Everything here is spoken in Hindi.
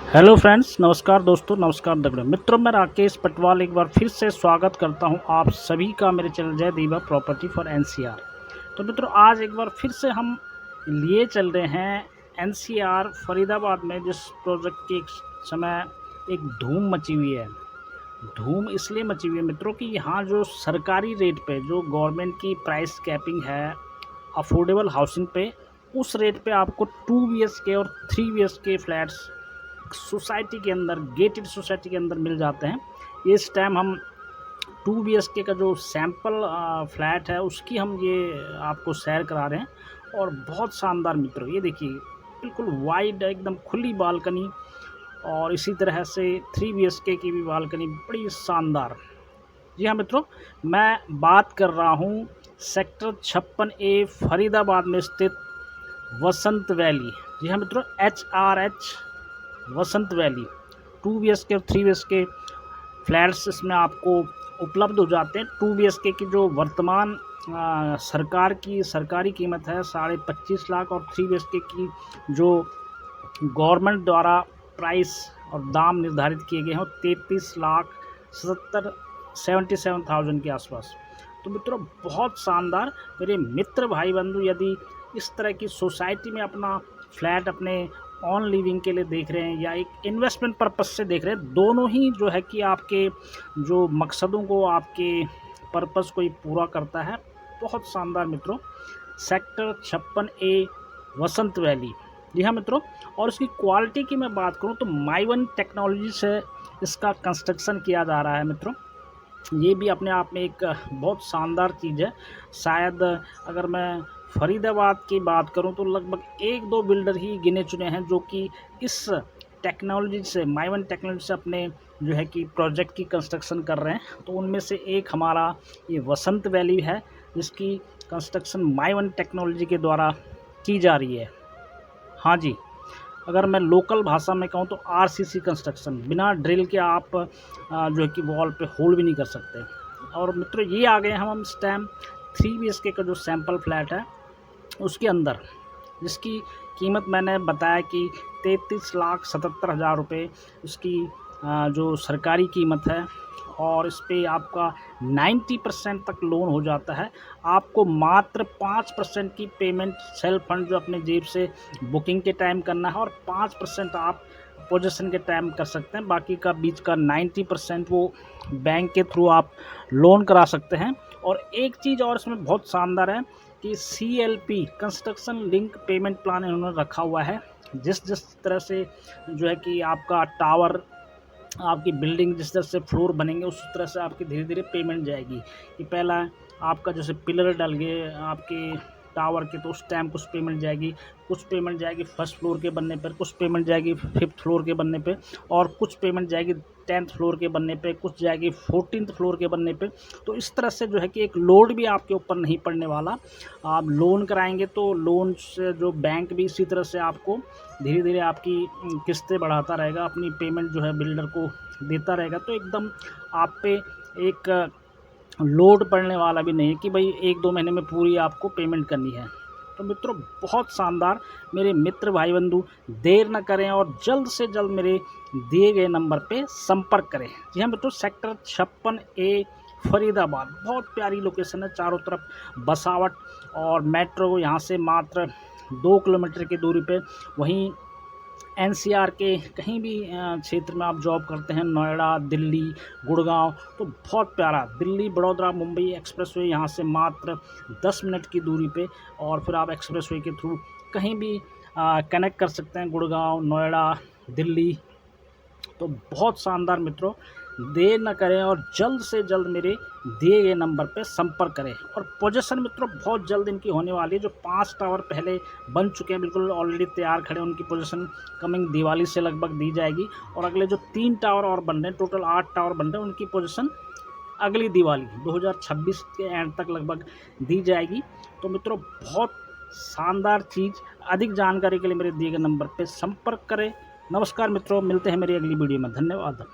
हेलो फ्रेंड्स, नमस्कार दोस्तों, नमस्कार दगड़ियों मित्रों। मैं राकेश पटवाल एक बार फिर से स्वागत करता हूं आप सभी का मेरे चैनल जय दीवा प्रॉपर्टी फॉर एनसीआर। तो मित्रों, आज एक बार फिर से हम लिए चल रहे हैं एनसीआर फरीदाबाद में, जिस प्रोजेक्ट की एक समय एक धूम मची हुई है। धूम इसलिए मची हुई है मित्रों कि यहाँ जो सरकारी रेट पे जो गवर्नमेंट की प्राइस कैपिंग है अफोर्डेबल हाउसिंग पे, उस रेट पे आपको 2 BHK और 3 BHK फ्लैट्स सोसाइटी के अंदर, गेटेड सोसाइटी के अंदर मिल जाते हैं। इस टाइम हम 2 BHK का जो सैम्पल फ्लैट है उसकी हम ये आपको सैर करा रहे हैं। और बहुत शानदार मित्रों, ये देखिए बिल्कुल वाइड एकदम खुली बालकनी, और इसी तरह से 3 BHK की भी बालकनी बड़ी शानदार। जी हाँ मित्रों, मैं बात कर रहा हूँ सेक्टर 56A फरीदाबाद में स्थित वसंत वैली। जी हाँ मित्रों, HRH वसंत वैली 2 BHK और 3 BHK फ्लैट्स इसमें आपको उपलब्ध हो जाते हैं। 2 BHK की जो वर्तमान सरकारी कीमत है 25.5 लाख, और 3 BHK की जो गवर्नमेंट द्वारा प्राइस और दाम निर्धारित किए गए हैं 33,77,000 के आसपास। तो मित्रों, बहुत शानदार। मेरे मित्र भाई बंधु यदि इस तरह की सोसाइटी में अपना फ्लैट अपने ऑन लिविंग के लिए देख रहे हैं या एक इन्वेस्टमेंट पर्पस से देख रहे हैं, दोनों ही जो है कि आपके जो मकसदों को, आपके पर्पस को ही पूरा करता है। बहुत शानदार मित्रों, सेक्टर 56A वसंत वैली। जी हाँ मित्रों, और इसकी क्वालिटी की मैं बात करूँ तो माइवन टेक्नोलॉजी से इसका कंस्ट्रक्शन किया जा रहा है मित्रों। ये भी अपने आप में एक बहुत शानदार चीज़ है। शायद अगर मैं फरीदाबाद की बात करूं तो लगभग 1-2 बिल्डर ही गिने चुने हैं जो कि इस टेक्नोलॉजी से, माइवन टेक्नोलॉजी से अपने जो है कि प्रोजेक्ट की कंस्ट्रक्शन कर रहे हैं। तो उनमें से एक हमारा ये वसंत वैली है, जिसकी कंस्ट्रक्शन माइवन टेक्नोलॉजी के द्वारा की जा रही है। हाँ जी, अगर मैं लोकल भाषा में कहूँ तो RCC कंस्ट्रक्शन, बिना ड्रिल के आप जो है कि वॉल पे होल भी नहीं कर सकते। और मित्रों, ये आ गए हम इस टाइम 3 BHK का जो सैम्पल फ्लैट है उसके अंदर, जिसकी कीमत मैंने बताया कि 33,77,000 रुपये उसकी जो सरकारी कीमत है। और इस पे आपका 90% तक लोन हो जाता है। आपको मात्र 5% की पेमेंट सेल्फ फंड जो अपने जेब से बुकिंग के टाइम करना है, और 5% आप पोजीशन के टाइम कर सकते हैं। बाकी का बीच का 90% वो बैंक के थ्रू आप लोन करा सकते हैं। और एक चीज़ और इसमें बहुत शानदार है कि CLP construction link payment plan इन्होंने रखा हुआ है। जिस तरह से जो है कि आपका टावर, आपकी बिल्डिंग जिस तरह से फ्लोर बनेंगे उस तरह से आपकी धीरे धीरे पेमेंट जाएगी। कि पहला आपका जैसे पिलर डल गए आपके टावर के, तो उस टाइम कुछ पेमेंट जाएगी फर्स्ट फ्लोर के बनने पर, कुछ पेमेंट जाएगी 5th फ्लोर के बनने पे, और कुछ पेमेंट जाएगी 10th फ्लोर के बनने पे, कुछ जाएगी 14th फ्लोर के बनने पे। तो इस तरह से जो है कि एक लोड भी आपके ऊपर नहीं पड़ने वाला। आप लोन कराएंगे तो लोन से जो बैंक भी इसी तरह से आपको धीरे धीरे आपकी किस्तें बढ़ाता रहेगा, अपनी पेमेंट जो है बिल्डर को देता रहेगा। तो एकदम आप पे एक लोड पड़ने वाला भी नहीं है कि भाई 1-2 महीने में पूरी आपको पेमेंट करनी है। तो मित्रों, बहुत शानदार। मेरे मित्र भाई बंधु देर न करें और जल्द से जल्द मेरे दिए गए नंबर पे संपर्क करें। जी हाँ मित्रों, सेक्टर 56A फरीदाबाद, बहुत प्यारी लोकेशन है। चारों तरफ बसावट और मेट्रो, यहाँ से मात्र 2 किलोमीटर की दूरी पे। वहीं NCR के कहीं भी क्षेत्र में आप जॉब करते हैं, नोएडा, दिल्ली, गुड़गांव, तो बहुत प्यारा दिल्ली बड़ौदा मुंबई एक्सप्रेसवे यहाँ से मात्र 10 मिनट की दूरी पे। और फिर आप एक्सप्रेसवे के थ्रू कहीं भी कनेक्ट कर सकते हैं, गुड़गांव, नोएडा, दिल्ली। तो बहुत शानदार मित्रों, देर न करें और जल्द से जल्द मेरे दिए गए नंबर पे संपर्क करें। और पोजीशन मित्रों बहुत जल्द इनकी होने वाली है। जो 5 टावर पहले बन चुके हैं, बिल्कुल ऑलरेडी तैयार खड़े, उनकी पोजीशन कमिंग दिवाली से लगभग दी जाएगी। और अगले जो 3 टावर और बन रहे हैं, टोटल 8 टावर बन रहे हैं, उनकी पोजीशन अगली दिवाली 2026 के एंड तक लगभग दी जाएगी। तो मित्रों, बहुत शानदार चीज़। अधिक जानकारी के लिए मेरे दिए गए नंबर पर संपर्क करें। नमस्कार मित्रों, मिलते हैं मेरी अगली वीडियो में। धन्यवाद।